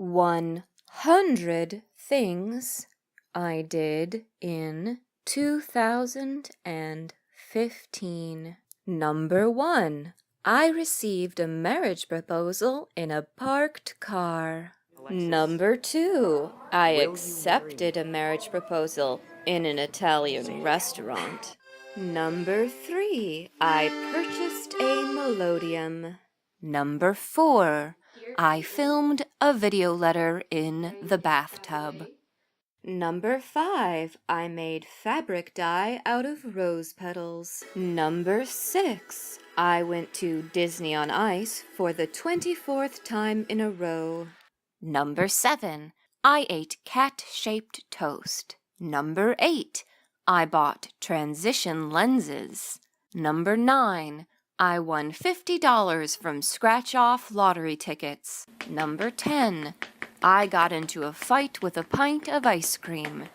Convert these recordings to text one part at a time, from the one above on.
100 things I did in 2015. Number 1. I received a marriage proposal in a parked car. Number 2. I accepted a marriage proposal in an Italian restaurant. Number 3. I purchased a melodeon. Number 4. I filmed a video letter in the bathtub. Number 5. I made fabric dye out of rose petals. Number 6. I went to Disney on Ice for the 24th time in a row. Number 7. I ate cat-shaped toast. Number 8. I bought transition lenses. Number 9. I won $50 from scratch-off lottery tickets. Number 10. I got into a fight with a pint of ice cream.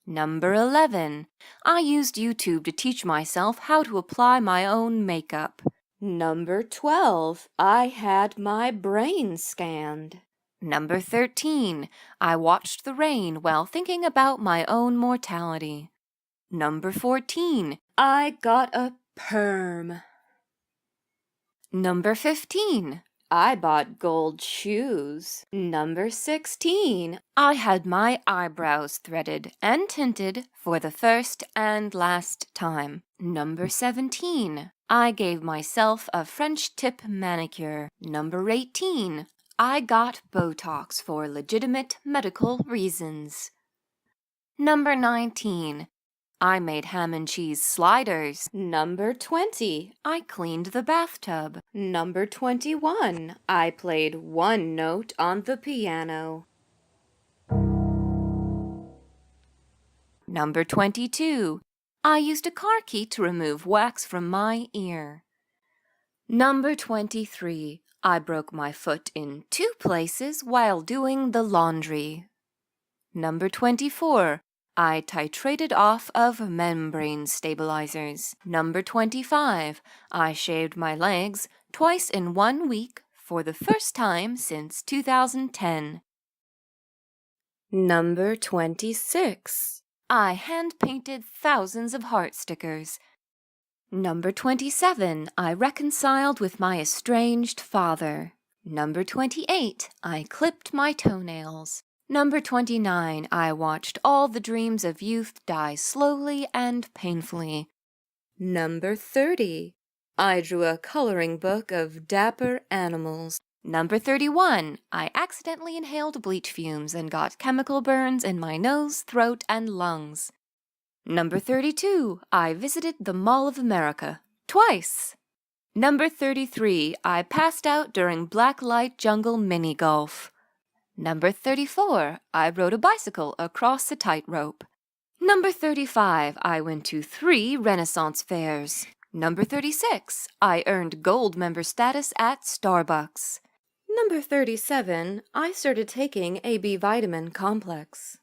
Number 11. I used YouTube to teach myself how to apply my own makeup. Number 12. I had my brain scanned. Number 13. I watched the rain while thinking about my own mortality. Number 14. I got a perm. Number 15. I bought gold shoes. Number 16. I had my eyebrows threaded and tinted for the first and last time. Number 17. I gave myself a French tip manicure. Number 18. I got Botox for legitimate medical reasons. Number 19. I made ham and cheese sliders. Number 20. I cleaned the bathtub. Number 21. I played one note on the piano. Number 22. I used a car key to remove wax from my ear. Number 23. I broke my foot in 2 places while doing the laundry. Number 24. I titrated off of membrane stabilizers. Number 25. I shaved my legs twice in 1 week for the first time since 2010. Number 26. I hand-painted thousands of heart stickers. Number 27. I reconciled with my estranged father. Number 28. I clipped my toenails. Number 29. I watched all the dreams of youth die slowly and painfully. Number 30. I drew a coloring book of dapper animals. Number 31. I accidentally inhaled bleach fumes and got chemical burns in my nose, throat, and lungs. Number 32. I visited the Mall of America twice. Number 33. I passed out during blacklight jungle mini-golf. Number 34. I rode a bicycle across a tightrope. Number 35. I went to 3 Renaissance fairs. Number 36. I earned gold member status at Starbucks. Number 37. I started taking a B vitamin complex.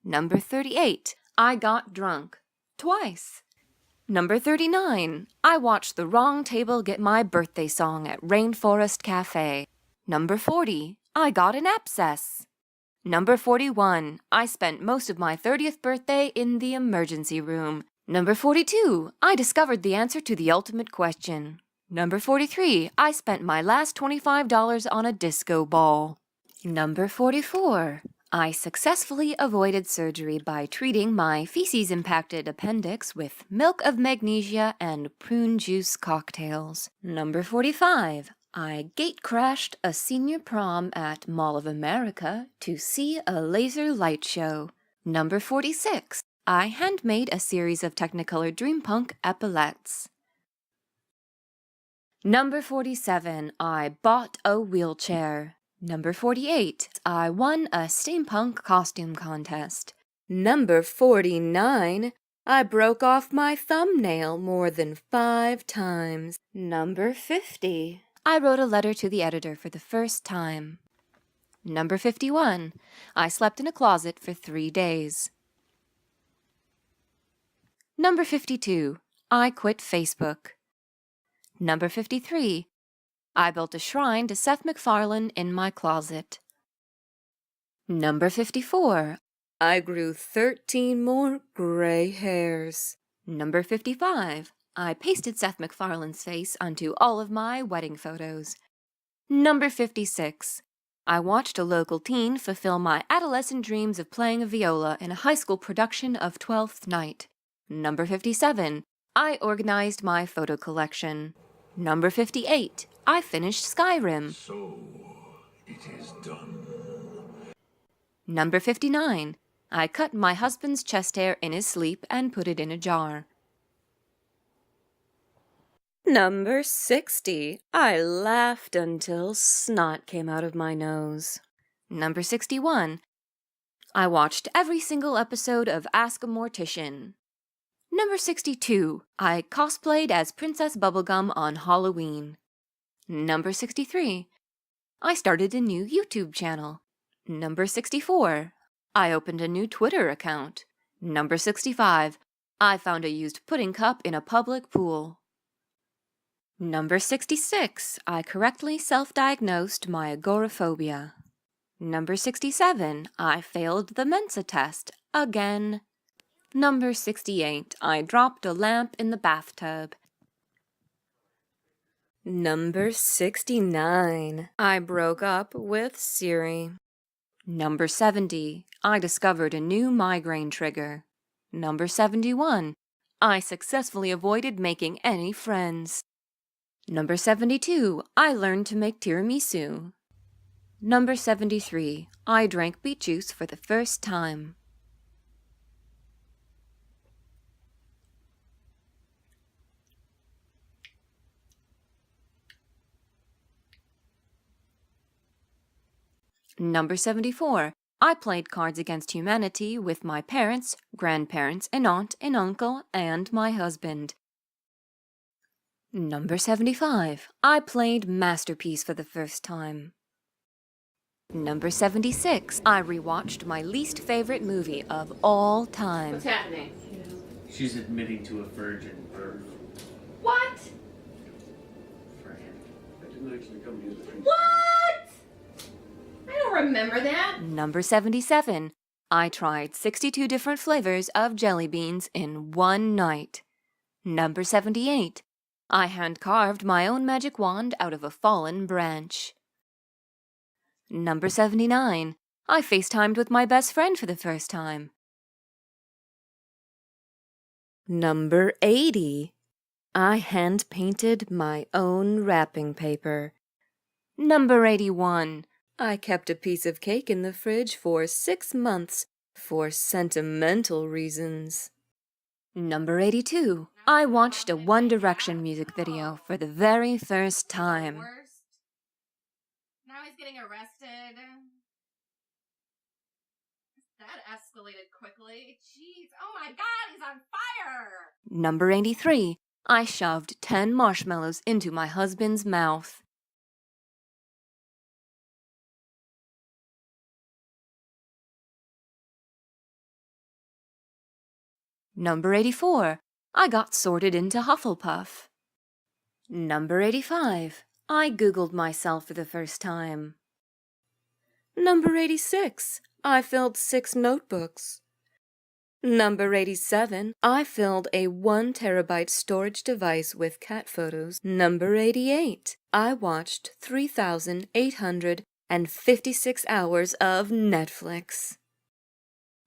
Number 38. I got drunk. Twice. Number 39. I watched the wrong table get my birthday song at Rainforest Cafe. Number 40. I got an abscess. Number 41. I spent most of my 30th birthday in the emergency room. Number 42. I discovered the answer to the ultimate question. Number 43. I spent my last $25 on a disco ball. Number 44. I successfully avoided surgery by treating my feces-impacted appendix with milk of magnesia and prune juice cocktails. Number 45. I gate-crashed a senior prom at Mall of America to see a laser light show. Number 46. I handmade a series of Technicolor Dreampunk epaulettes. Number 47. I bought a wheelchair. Number 48. I won a steampunk costume contest. Number 49. I broke off my thumbnail more than 5 times. Number 50. I wrote a letter to the editor for the first time. Number 51. I slept in a closet for 3 days. Number 52. I quit Facebook. Number 53. I built a shrine to Seth MacFarlane in my closet. Number 54. I grew 13 more gray hairs. Number 55. I pasted Seth MacFarlane's face onto all of my wedding photos. Number 56. I watched a local teen fulfill my adolescent dreams of playing a viola in a high school production of Twelfth Night. Number 57. I organized my photo collection. Number 58. I finished Skyrim. So, it is done. Number 59. I cut my husband's chest hair in his sleep and put it in a jar. Number 60. I laughed until snot came out of my nose. Number 61. I watched every single episode of Ask a Mortician. Number 62. I cosplayed as Princess Bubblegum on Halloween. Number 63. I started a new YouTube channel. Number 64. I opened a new Twitter account. Number 65. I found a used pudding cup in a public pool. Number 66. I correctly self-diagnosed my agoraphobia. Number 67. I failed the Mensa test again. Number 68. I dropped a lamp in the bathtub. Number 69. I broke up with Siri. Number 70. I discovered a new migraine trigger. Number 71. I successfully avoided making any friends. Number 72. I learned to make tiramisu. Number 73. I drank beet juice for the first time. Number 74. I played Cards Against Humanity with my parents, grandparents, and aunt and uncle, and my husband. Number 75. I played Masterpiece for the first time. Number 76. I rewatched my least favorite movie of all time. What's happening? She's admitting to a virgin birth. What? Fran. I didn't actually come here to What? I don't remember that. Number 77. I tried 62 different flavors of jelly beans in one night. Number 78. I hand-carved my own magic wand out of a fallen branch. Number 79. I FaceTimed with my best friend for the first time. Number 80. I hand-painted my own wrapping paper. Number 81. I kept a piece of cake in the fridge for 6 months for sentimental reasons. Number 82. I watched a One Direction music video for the very first time. Worst. Now he's getting arrested. That escalated quickly. Jeez. Oh my God, he's on fire. Number 83. I shoved 10 marshmallows into my husband's mouth. Number 84. I got sorted into Hufflepuff. Number 85. I Googled myself for the first time. Number 86. I filled 6 notebooks. Number 87. I filled a 1 terabyte storage device with cat photos. Number 88. I watched 3,856 hours of Netflix.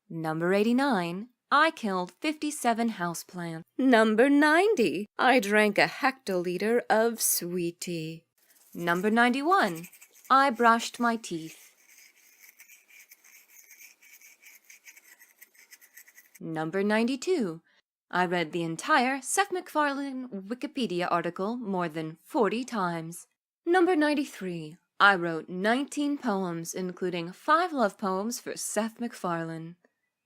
Number 89. I killed 57 houseplants. Number 90. I drank a hectoliter of sweet tea. Number 91. I brushed my teeth. Number 92. I read the entire Seth MacFarlane Wikipedia article more than 40 times. Number 93. I wrote 19 poems, including 5 love poems for Seth MacFarlane.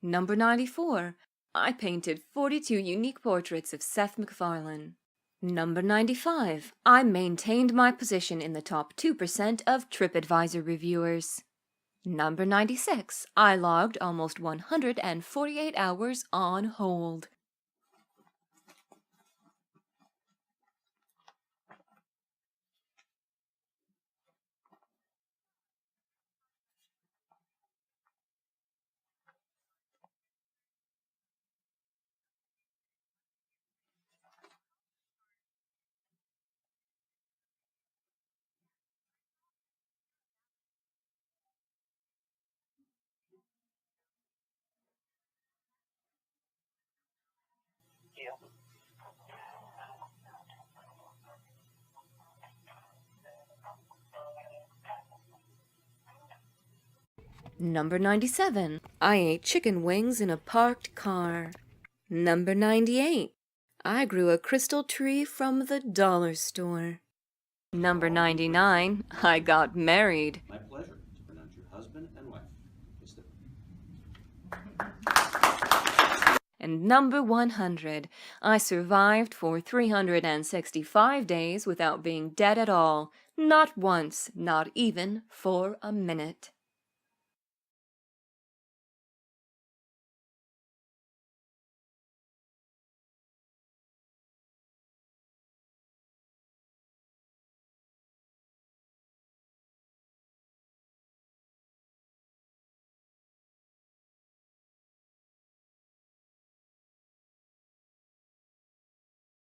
Number 94. I painted 42 unique portraits of Seth MacFarlane. Number 95. I maintained my position in the top 2% of TripAdvisor reviewers. Number 96. I logged almost 148 hours on hold. you. Number 97. I ate chicken wings in a parked car. Number 98. I grew a crystal tree from the dollar store. Number 99. I got married. My pleasure to pronounce you husband and wife. It's the And number 100. I survived for 365 days without being dead at all. Not once, not even for a minute.